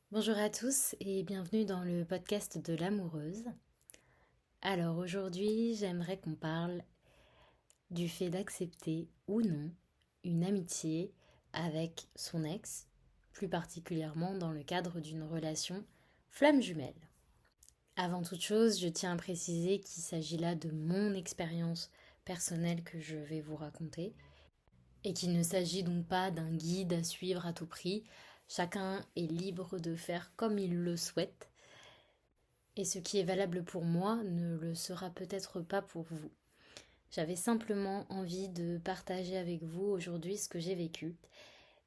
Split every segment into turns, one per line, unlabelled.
Bonjour à tous et bienvenue dans le podcast de l'amoureuse. Alors aujourd'hui, j'aimerais qu'on parle du fait d'accepter ou non une amitié avec son ex, plus particulièrement dans le cadre d'une relation flamme jumelle. Avant toute chose, je tiens à préciser qu'il s'agit là de mon expérience personnelle que je vais vous raconter et qu'il ne s'agit donc pas d'un guide à suivre à tout prix. Chacun est libre de faire comme il le souhaite. Et ce qui est valable pour moi ne le sera peut-être pas pour vous. J'avais simplement envie de partager avec vous aujourd'hui ce que j'ai vécu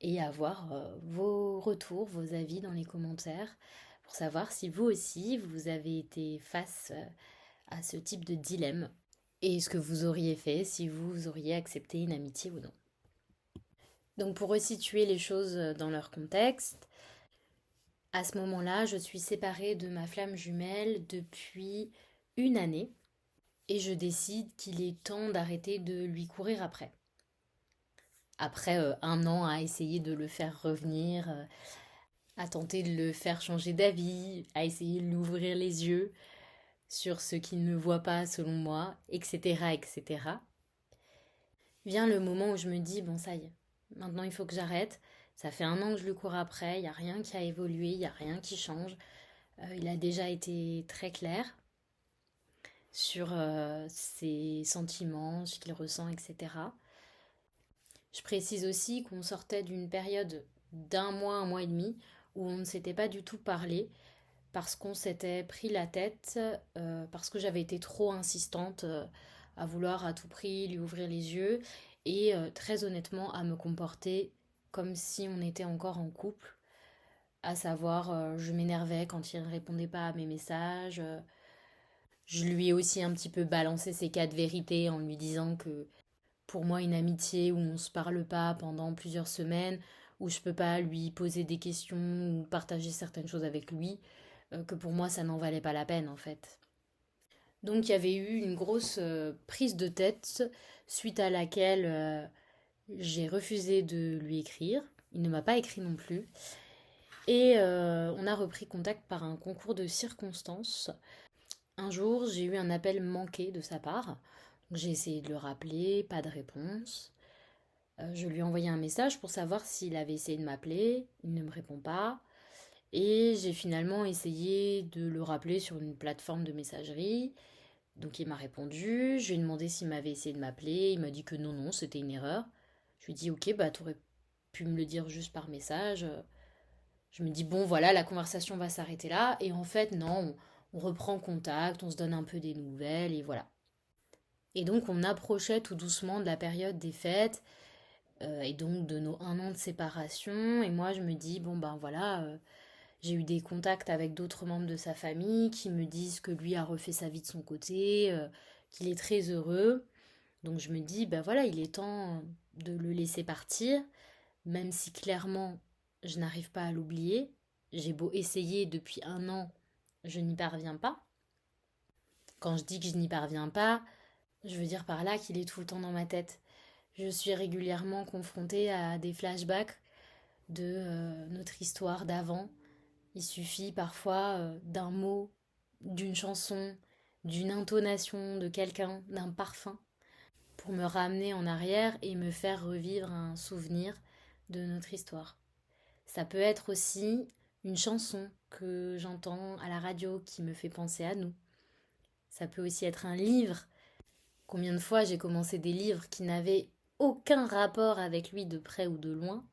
et avoir vos retours, vos avis dans les commentaires pour savoir si vous aussi vous avez été face à ce type de dilemme et ce que vous auriez fait si vous auriez accepté une amitié ou non. Donc pour resituer les choses dans leur contexte, à ce moment-là, je suis séparée de ma flamme jumelle depuis une année et je décide qu'il est temps d'arrêter de lui courir après. Après un an à essayer de le faire revenir, à tenter de le faire changer d'avis, à essayer de lui ouvrir les yeux sur ce qu'il ne voit pas selon moi, etc., etc. Vient le moment où je me dis, bon ça y est, maintenant il faut que j'arrête. Ça fait un an que je lui cours après, il n'y a rien qui a évolué, il n'y a rien qui change. Il a déjà été très clair sur ses sentiments, ce qu'il ressent, etc. Je précise aussi qu'on sortait d'une période d'un mois et demi, où on ne s'était pas du tout parlé, parce qu'on s'était pris la tête, parce que j'avais été trop insistante à vouloir à tout prix lui ouvrir les yeux, et très honnêtement à me comporter comme si on était encore en couple, à savoir je m'énervais quand il ne répondait pas à mes messages, je lui ai aussi un petit peu balancé ses cas de vérité en lui disant que pour moi une amitié où on se parle pas pendant plusieurs semaines, où je peux pas lui poser des questions ou partager certaines choses avec lui, que pour moi ça n'en valait pas la peine en fait. Donc il y avait eu une grosse prise de tête suite à laquelle j'ai refusé de lui écrire. Il ne m'a pas écrit non plus. Et on a repris contact par un concours de circonstances. Un jour, j'ai eu un appel manqué de sa part. J'ai essayé de le rappeler, pas de réponse. Je lui ai envoyé un message pour savoir s'il avait essayé de m'appeler. Il ne me répond pas. Et j'ai finalement essayé de le rappeler sur une plateforme de messagerie. Donc il m'a répondu. Je lui ai demandé s'il m'avait essayé de m'appeler. Il m'a dit que non, non, c'était une erreur. Je lui ai dit, ok, bah t'aurais pu me le dire juste par message. Je me dis, bon, voilà, la conversation va s'arrêter là. Et en fait, non, on reprend contact, on se donne un peu des nouvelles et voilà. Et donc on approchait tout doucement de la période des fêtes et donc de nos un an de séparation. Et moi je me dis, bon ben voilà, j'ai eu des contacts avec d'autres membres de sa famille qui me disent que lui a refait sa vie de son côté, qu'il est très heureux. Donc je me dis, ben voilà, il est temps de le laisser partir, même si clairement je n'arrive pas à l'oublier. J'ai beau essayer depuis un an, je n'y parviens pas. Quand je dis que je n'y parviens pas, je veux dire par là qu'il est tout le temps dans ma tête. Je suis régulièrement confrontée à des flashbacks de notre histoire d'avant. Il suffit parfois d'un mot, d'une chanson, d'une intonation de quelqu'un, d'un parfum, pour me ramener en arrière et me faire revivre un souvenir de notre histoire. Ça peut être aussi une chanson que j'entends à la radio qui me fait penser à nous. Ça peut aussi être un livre. Combien de fois j'ai commencé des livres qui n'avaient aucun rapport avec lui de près ou de loin,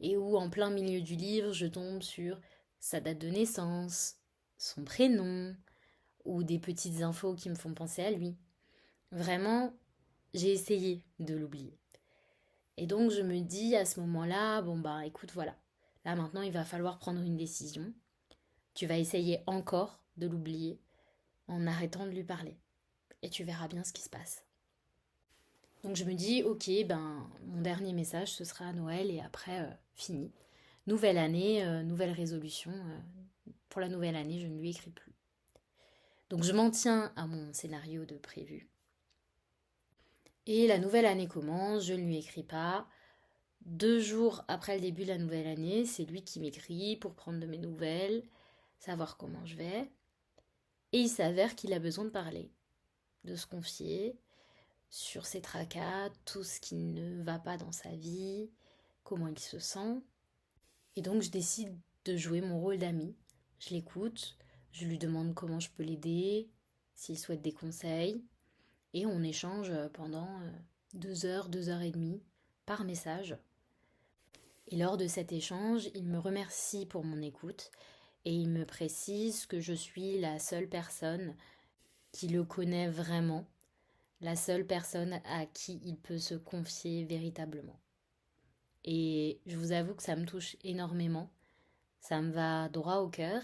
et où en plein milieu du livre je tombe sur sa date de naissance, son prénom, ou des petites infos qui me font penser à lui. Vraiment, j'ai essayé de l'oublier. Et donc je me dis à ce moment-là, bon bah écoute voilà, là maintenant il va falloir prendre une décision. Tu vas essayer encore de l'oublier en arrêtant de lui parler. Et tu verras bien ce qui se passe. Donc je me dis, ok, ben mon dernier message ce sera à Noël et après fini. Nouvelle année, nouvelle résolution. Pour la nouvelle année, je ne lui écris plus. Donc je m'en tiens à mon scénario de prévu. Et la nouvelle année commence, je ne lui écris pas. 2 jours après le début de la nouvelle année, c'est lui qui m'écrit pour prendre de mes nouvelles, savoir comment je vais. Et il s'avère qu'il a besoin de parler, de se confier sur ses tracas, tout ce qui ne va pas dans sa vie, comment il se sent. Et donc je décide de jouer mon rôle d'ami. Je l'écoute, je lui demande comment je peux l'aider, s'il souhaite des conseils, et on échange pendant 2 heures, 2 heures et demie par message. Et lors de cet échange, il me remercie pour mon écoute et il me précise que je suis la seule personne qui le connaît vraiment, la seule personne à qui il peut se confier véritablement. Et je vous avoue que ça me touche énormément, ça me va droit au cœur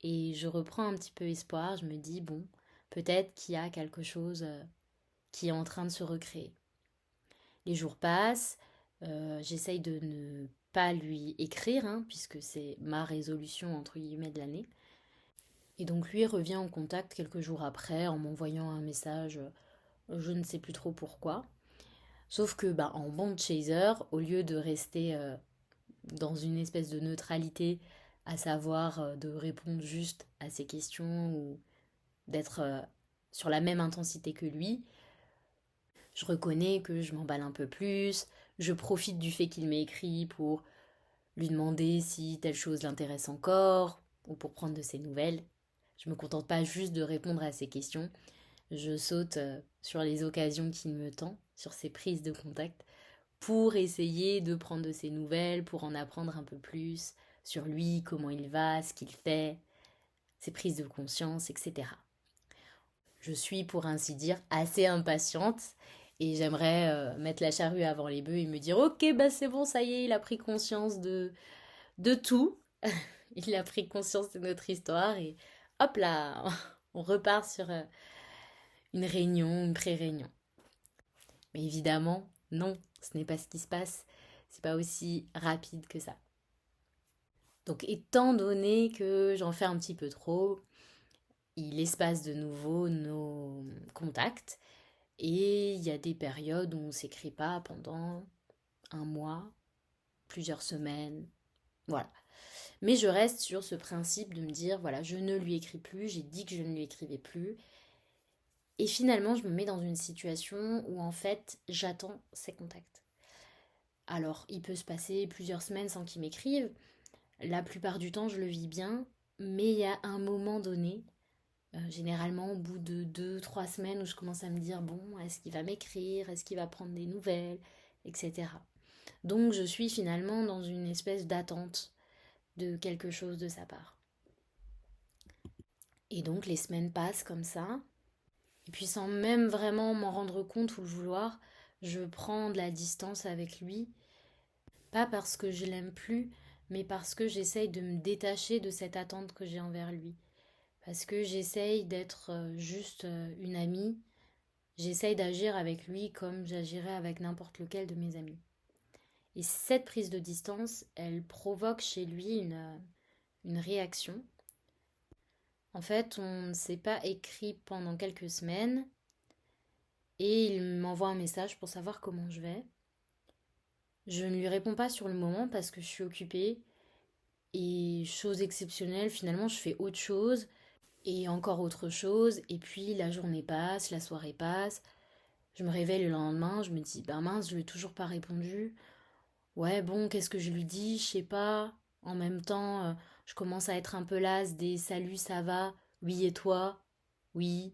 et je reprends un petit peu espoir, je me dis bon, peut-être qu'il y a quelque chose qui est en train de se recréer. Les jours passent, j'essaye de ne pas lui écrire, hein, puisque c'est ma résolution entre guillemets de l'année. Et donc lui revient en contact quelques jours après en m'envoyant un message, je ne sais plus trop pourquoi. Sauf que en bon chaser, au lieu de rester dans une espèce de neutralité, à savoir de répondre juste à ses questions ou d'être sur la même intensité que lui, je reconnais que je m'emballe un peu plus, je profite du fait qu'il m'ait écrit pour lui demander si telle chose l'intéresse encore ou pour prendre de ses nouvelles. Je me contente pas juste de répondre à ses questions, je saute sur les occasions qu'il me tend, sur ses prises de contact, pour essayer de prendre de ses nouvelles, pour en apprendre un peu plus sur lui, comment il va, ce qu'il fait, ses prises de conscience, etc. Je suis, pour ainsi dire, assez impatiente et j'aimerais mettre la charrue avant les bœufs et me dire ok, c'est bon, ça y est, il a pris conscience de tout. Il a pris conscience de notre histoire et hop là, on repart sur une réunion, une pré-réunion. Mais évidemment, non, ce n'est pas ce qui se passe. C'est pas aussi rapide que ça. Donc, étant donné que j'en fais un petit peu trop, il espace de nouveau nos contacts et il y a des périodes où on ne s'écrit pas pendant un mois, plusieurs semaines, voilà. Mais je reste sur ce principe de me dire, voilà, je ne lui écris plus, j'ai dit que je ne lui écrivais plus. Et finalement, je me mets dans une situation où en fait, j'attends ses contacts. Alors, il peut se passer plusieurs semaines sans qu'il m'écrive. La plupart du temps, je le vis bien. Mais il y a un moment donné, généralement au bout de 2, 3 semaines, où je commence à me dire, bon, est-ce qu'il va m'écrire? Est-ce qu'il va prendre des nouvelles? Etc. Donc, je suis finalement dans une espèce d'attente de quelque chose de sa part. Et donc, les semaines passent comme ça. Et puis, sans même vraiment m'en rendre compte ou le vouloir, je prends de la distance avec lui. Pas parce que je l'aime plus, mais parce que j'essaye de me détacher de cette attente que j'ai envers lui. Parce que j'essaye d'être juste une amie. J'essaye d'agir avec lui comme j'agirais avec n'importe lequel de mes amis. Et cette prise de distance, elle provoque chez lui une réaction. En fait, on ne s'est pas écrit pendant quelques semaines et il m'envoie un message pour savoir comment je vais. Je ne lui réponds pas sur le moment parce que je suis occupée et chose exceptionnelle, finalement, je fais autre chose et encore autre chose et puis la journée passe, la soirée passe. Je me réveille le lendemain, je me dis, mince, je lui ai toujours pas répondu. Ouais, bon, qu'est-ce que je lui dis? Je sais pas. En même temps, je commence à être un peu lasse des salut, ça va? Oui, et toi? Oui.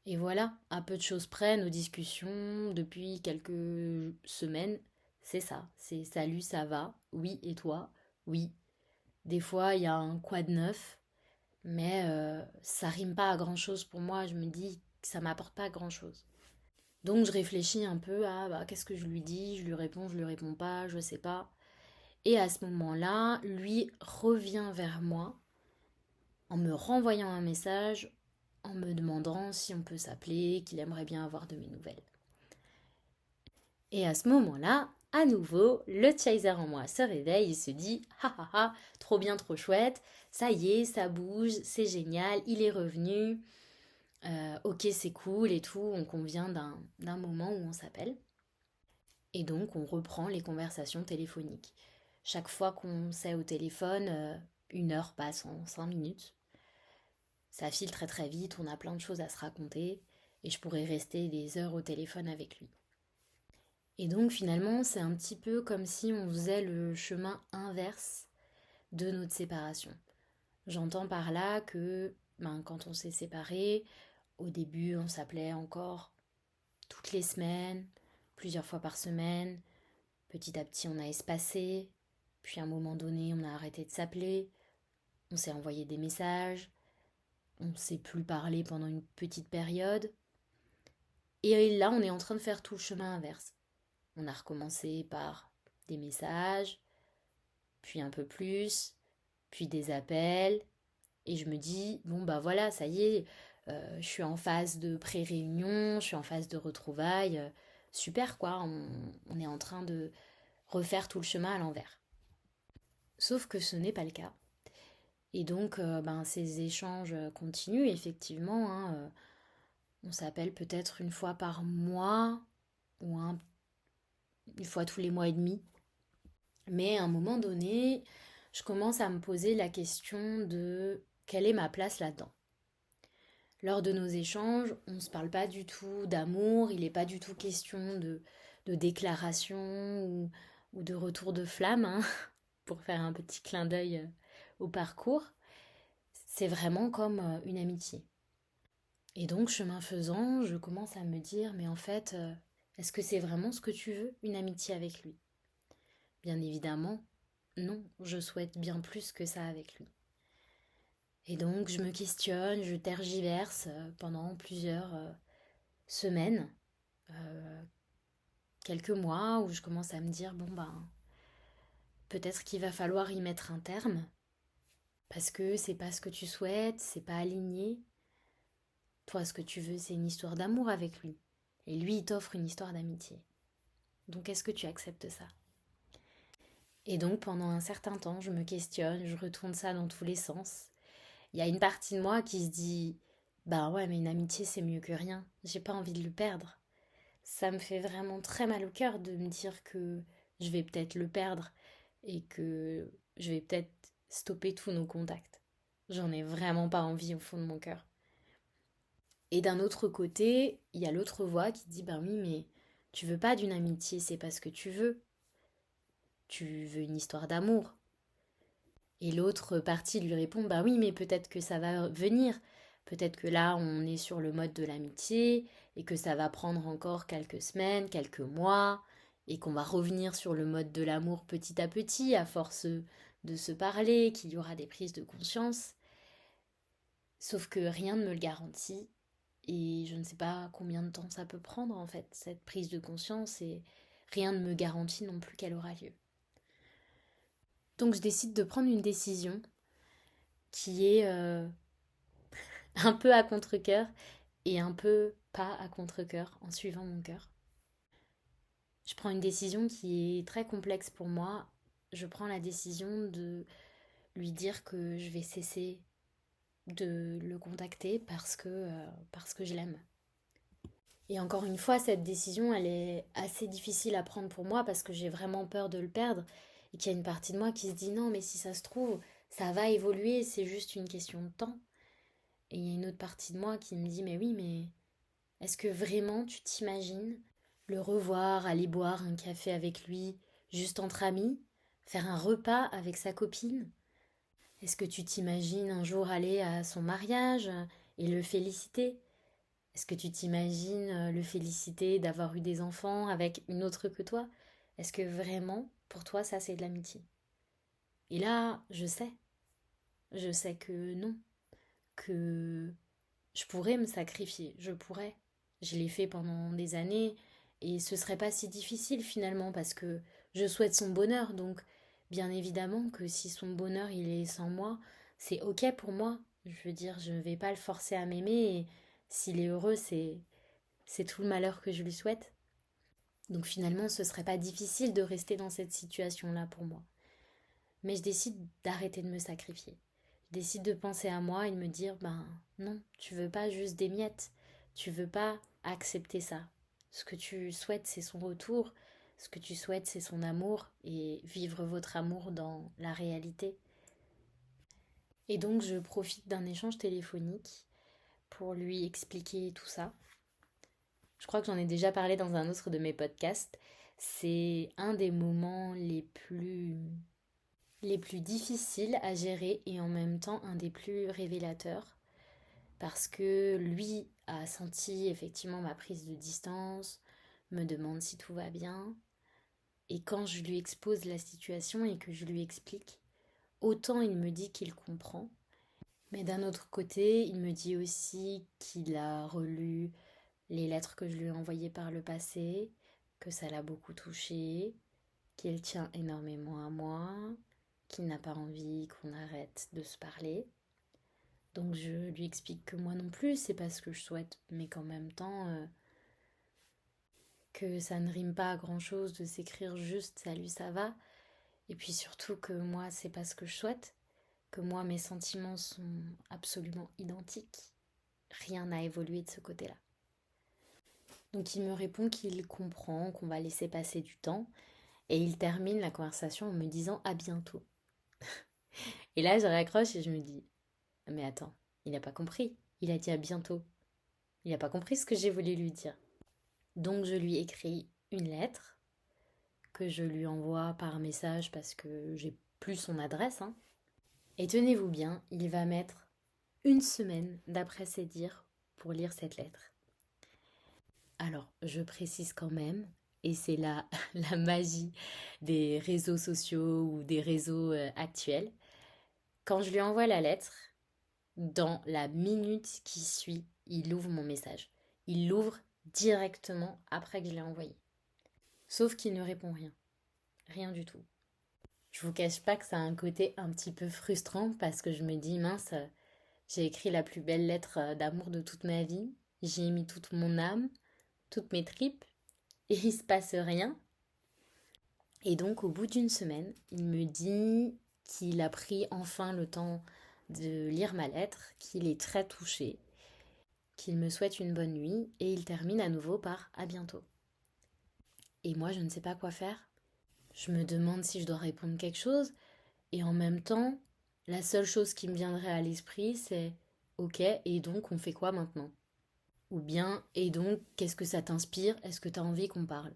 Et voilà, à peu de choses près, nos discussions depuis quelques semaines, c'est ça. C'est salut, ça va? Oui, et toi? Oui. Des fois, il y a un quoi de neuf, mais ça rime pas à grand-chose pour moi. Je me dis que ça m'apporte pas grand-chose. Donc je réfléchis un peu à qu'est-ce que je lui dis, je lui réponds pas, je sais pas. Et à ce moment-là, lui revient vers moi en me renvoyant un message, en me demandant si on peut s'appeler, qu'il aimerait bien avoir de mes nouvelles. Et à ce moment-là, à nouveau, le chaser en moi se réveille et se dit ah ah ah, trop bien, trop chouette, ça y est, ça bouge, c'est génial, il est revenu, ok, c'est cool et tout, on convient d'un moment où on s'appelle. Et donc, on reprend les conversations téléphoniques. Chaque fois qu'on s'est au téléphone, 1 heure passe en 5 minutes. Ça file très très vite, on a plein de choses à se raconter, et je pourrais rester des heures au téléphone avec lui. Et donc finalement, c'est un petit peu comme si on faisait le chemin inverse de notre séparation. J'entends par là que quand on s'est séparés, au début on s'appelait encore toutes les semaines, plusieurs fois par semaine. Petit à petit on a espacé, puis à un moment donné on a arrêté de s'appeler, on s'est envoyé des messages, on ne s'est plus parlé pendant une petite période. Et là on est en train de faire tout le chemin inverse. On a recommencé par des messages, puis un peu plus, puis des appels. Et je me dis, bon bah voilà, ça y est, je suis en phase de pré-réunion, je suis en phase de retrouvailles. Super quoi, on est en train de refaire tout le chemin à l'envers. Sauf que ce n'est pas le cas. Et donc, ces échanges continuent, effectivement. On s'appelle peut-être une fois par mois ou une fois tous les mois et demi. Mais à un moment donné, je commence à me poser la question de quelle est ma place là-dedans. Lors de nos échanges, on ne se parle pas du tout d'amour, il n'est pas du tout question de déclaration ou de retour de flamme, pour faire un petit clin d'œil au parcours. C'est vraiment comme une amitié. Et donc, chemin faisant, je commence à me dire, mais en fait, est-ce que c'est vraiment ce que tu veux, une amitié avec lui? Bien évidemment, non, je souhaite bien plus que ça avec lui. Et donc, je me questionne, je tergiverse pendant plusieurs semaines, euh, quelques mois, où je commence à me dire, bon ben, peut-être qu'il va falloir y mettre un terme, parce que c'est pas ce que tu souhaites, c'est pas aligné. Toi, ce que tu veux, c'est une histoire d'amour avec lui. Et lui, il t'offre une histoire d'amitié. Donc, est-ce que tu acceptes ça? Et donc, pendant un certain temps, je me questionne, je retourne ça dans tous les sens. Il y a une partie de moi qui se dit, bah ouais, mais une amitié, c'est mieux que rien. J'ai pas envie de le perdre. Ça me fait vraiment très mal au cœur de me dire que je vais peut-être le perdre et que je vais peut-être stopper tous nos contacts. J'en ai vraiment pas envie au fond de mon cœur. Et d'un autre côté, il y a l'autre voix qui dit, ben oui, mais tu veux pas d'une amitié, c'est parce que tu veux. Tu veux une histoire d'amour. Et l'autre partie lui répond, bah oui, mais peut-être que ça va venir. Peut-être que là, on est sur le mode de l'amitié et que ça va prendre encore quelques semaines, quelques mois, et qu'on va revenir sur le mode de l'amour petit à petit, à force de se parler, qu'il y aura des prises de conscience. Sauf que rien ne me le garantit, et je ne sais pas combien de temps ça peut prendre en fait, cette prise de conscience, et rien ne me garantit non plus qu'elle aura lieu. Donc je décide de prendre une décision qui est un peu à contre-cœur et un peu pas à contre-cœur en suivant mon cœur. Je prends une décision qui est très complexe pour moi. Je prends la décision de lui dire que je vais cesser de le contacter parce que je l'aime. Et encore une fois, cette décision, elle est assez difficile à prendre pour moi parce que j'ai vraiment peur de le perdre et qu'il y a une partie de moi qui se dit non, mais si ça se trouve, ça va évoluer, c'est juste une question de temps. Et il y a une autre partie de moi qui me dit mais oui, mais est-ce que vraiment tu t'imagines le revoir, aller boire un café avec lui, juste entre amis, faire un repas avec sa copine? Est-ce que tu t'imagines un jour aller à son mariage et le féliciter? Est-ce que tu t'imagines le féliciter d'avoir eu des enfants avec une autre que toi? Est-ce que vraiment, pour toi, ça c'est de l'amitié? Et là, je sais que non, que je pourrais me sacrifier, je pourrais. Je l'ai fait pendant des années et ce serait pas si difficile finalement parce que je souhaite son bonheur. Donc, bien évidemment que si son bonheur il est sans moi, c'est ok pour moi. Je veux dire, je ne vais pas le forcer à m'aimer et s'il est heureux, c'est tout le malheur que je lui souhaite. Donc finalement, ce serait pas difficile de rester dans cette situation-là pour moi. Mais je décide d'arrêter de me sacrifier. Je décide de penser à moi et de me dire, ben non, tu veux pas juste des miettes. Tu veux pas accepter ça. Ce que tu souhaites, c'est son retour. ce que tu souhaites, c'est son amour et vivre votre amour dans la réalité. Et donc, je profite d'un échange téléphonique pour lui expliquer tout ça. Je crois que j'en ai déjà parlé dans un autre de mes podcasts. C'est un des moments les plus difficiles à gérer et en même temps un des plus révélateurs parce que lui a senti effectivement ma prise de distance, me demande si tout va bien et quand je lui expose la situation et que je lui explique, autant il me dit qu'il comprend, mais d'un autre côté, il me dit aussi qu'il a relu les lettres que je lui ai envoyées par le passé, que ça l'a beaucoup touché, qu'il tient énormément à moi, qu'il n'a pas envie qu'on arrête de se parler. Donc je lui explique que moi non plus, c'est pas ce que je souhaite, mais qu'en même temps, que ça ne rime pas à grand chose de s'écrire juste salut, ça va. Et puis surtout que moi, c'est pas ce que je souhaite, que moi, mes sentiments sont absolument identiques. Rien n'a évolué de ce côté-là. Donc il me répond qu'il comprend, qu'on va laisser passer du temps, et il termine la conversation en me disant à bientôt. Et là, je raccroche et je me dis, mais attends, il n'a pas compris. Il a dit à bientôt. Il n'a pas compris ce que j'ai voulu lui dire. Donc je lui écris une lettre que je lui envoie par message parce que j'ai plus son adresse, hein. Et tenez-vous bien, il va mettre une semaine d'après ses dires pour lire cette lettre. Alors, je précise quand même, et c'est là la magie des réseaux sociaux ou des réseaux actuels, quand je lui envoie la lettre, dans la minute qui suit, il ouvre mon message. Il l'ouvre directement après que je l'ai envoyé. Sauf qu'il ne répond rien. Rien du tout. Je vous cache pas que ça a un côté un petit peu frustrant parce que je me dis, mince, j'ai écrit la plus belle lettre d'amour de toute ma vie. J'y ai mis toute mon âme, toutes mes tripes, et il se passe rien. Et donc, au bout d'une semaine, il me dit qu'il a pris enfin le temps de lire ma lettre, qu'il est très touché, qu'il me souhaite une bonne nuit, et il termine à nouveau par à bientôt. Et moi, je ne sais pas quoi faire. Je me demande si je dois répondre quelque chose, et en même temps, la seule chose qui me viendrait à l'esprit, c'est ok, et donc on fait quoi maintenant? Ou bien, et donc, qu'est-ce que ça t'inspire? Est-ce que t'as envie qu'on parle?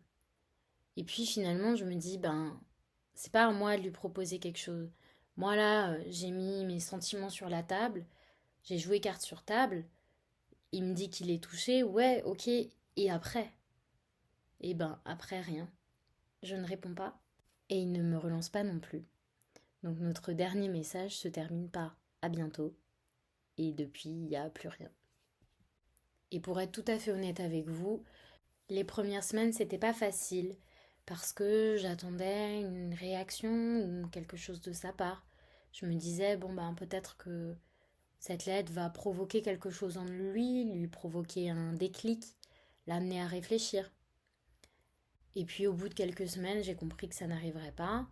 Et puis finalement, je me dis, ben, c'est pas à moi de lui proposer quelque chose. Moi là, j'ai mis mes sentiments sur la table, j'ai joué carte sur table, il me dit qu'il est touché, ouais, ok, et après? Et ben, après rien. Je ne réponds pas, et il ne me relance pas non plus. Donc notre dernier message se termine par à bientôt, et depuis, il n'y a plus rien. Et pour être tout à fait honnête avec vous, les premières semaines, c'était pas facile parce que j'attendais une réaction ou quelque chose de sa part. Je me disais, bon, ben peut-être que cette lettre va provoquer quelque chose en lui provoquer un déclic, l'amener à réfléchir. Et puis au bout de quelques semaines, j'ai compris que ça n'arriverait pas.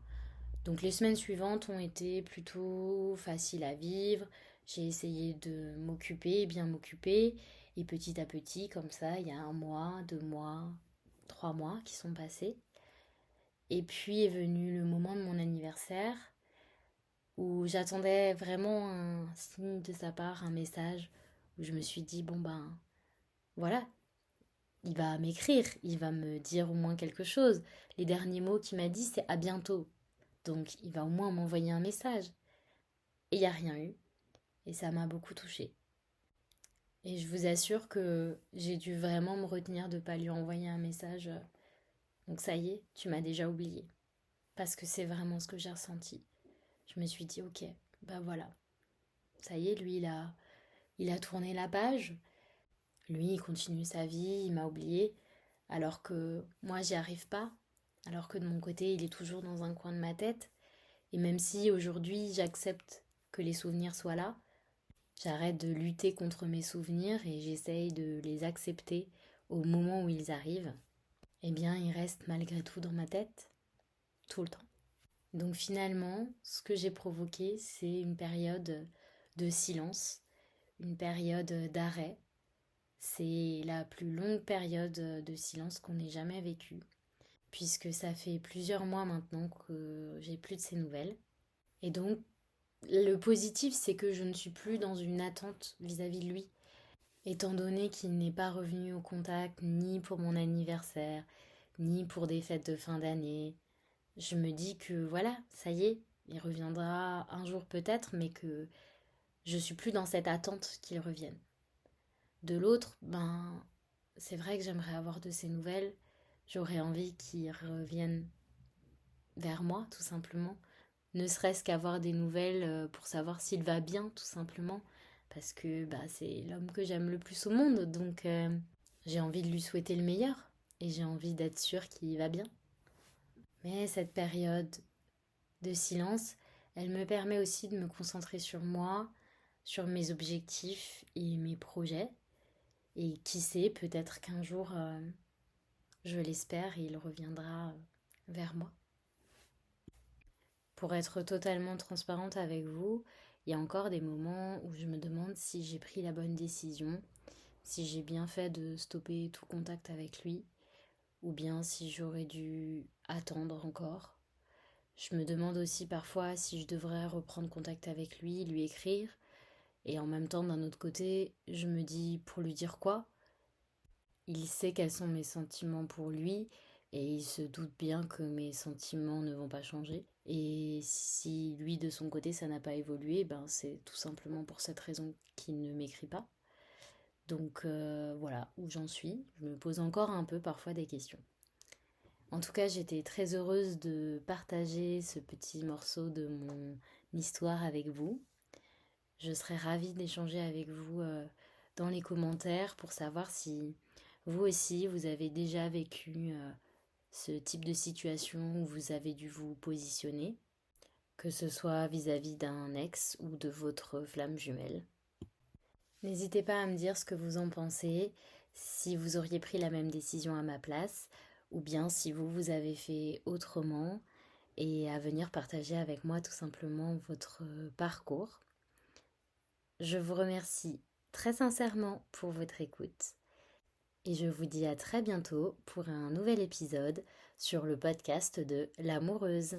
Donc les semaines suivantes ont été plutôt faciles à vivre. J'ai essayé de m'occuper, bien m'occuper. Et petit à petit, comme ça, il y a 1 mois, 2 mois, 3 mois qui sont passés. Et puis est venu le moment de mon anniversaire où j'attendais vraiment un signe de sa part, un message, où je me suis dit, bon ben voilà, il va m'écrire, il va me dire au moins quelque chose. Les derniers mots qu'il m'a dit, c'est à bientôt. Donc il va au moins m'envoyer un message. Et il n'y a rien eu. Et ça m'a beaucoup touchée. Et je vous assure que j'ai dû vraiment me retenir de ne pas lui envoyer un message. Donc ça y est, tu m'as déjà oublié. Parce que c'est vraiment ce que j'ai ressenti. Je me suis dit, ok, bah voilà. Ça y est, lui, il a tourné la page. Lui, il continue sa vie, il m'a oublié. Alors que moi, j'y arrive pas. Alors que de mon côté, il est toujours dans un coin de ma tête. Et même si aujourd'hui, j'accepte que les souvenirs soient là, j'arrête de lutter contre mes souvenirs et j'essaye de les accepter au moment où ils arrivent. Eh bien, ils restent malgré tout dans ma tête, tout le temps. Donc finalement, ce que j'ai provoqué, c'est une période de silence, une période d'arrêt. C'est la plus longue période de silence qu'on ait jamais vécue. puisque ça fait plusieurs mois maintenant que j'ai plus de ses nouvelles. Et donc, le positif, c'est que je ne suis plus dans une attente vis-à-vis de lui, étant donné qu'il n'est pas revenu au contact ni pour mon anniversaire, ni pour des fêtes de fin d'année. Je me dis que voilà, ça y est, il reviendra un jour peut-être, mais que je suis plus dans cette attente qu'il revienne. De l'autre, c'est vrai que j'aimerais avoir de ses nouvelles. J'aurais envie qu'il revienne vers moi, tout simplement. Ne serait-ce qu'avoir des nouvelles pour savoir s'il va bien, tout simplement. Parce que c'est l'homme que j'aime le plus au monde, donc j'ai envie de lui souhaiter le meilleur. Et j'ai envie d'être sûre qu'il va bien. Mais cette période de silence, elle me permet aussi de me concentrer sur moi, sur mes objectifs et mes projets. Et qui sait, peut-être qu'un jour, je l'espère, il reviendra vers moi. Pour être totalement transparente avec vous, il y a encore des moments où je me demande si j'ai pris la bonne décision, si j'ai bien fait de stopper tout contact avec lui, ou bien si j'aurais dû attendre encore. Je me demande aussi parfois si je devrais reprendre contact avec lui, lui écrire, et en même temps, d'un autre côté, je me dis pour lui dire quoi? Il sait quels sont mes sentiments pour lui, et il se doute bien que mes sentiments ne vont pas changer. Et si lui, de son côté, ça n'a pas évolué, c'est tout simplement pour cette raison qu'il ne m'écrit pas. Donc voilà où j'en suis. Je me pose encore un peu parfois des questions. En tout cas, j'étais très heureuse de partager ce petit morceau de mon histoire avec vous. Je serais ravie d'échanger avec vous dans les commentaires pour savoir si vous aussi, vous avez déjà vécu ce type de situation où vous avez dû vous positionner, que ce soit vis-à-vis d'un ex ou de votre flamme jumelle. N'hésitez pas à me dire ce que vous en pensez, si vous auriez pris la même décision à ma place, ou bien si vous avez fait autrement, et à venir partager avec moi tout simplement votre parcours. Je vous remercie très sincèrement pour votre écoute et je vous dis à très bientôt pour un nouvel épisode sur le podcast de l'amoureuse.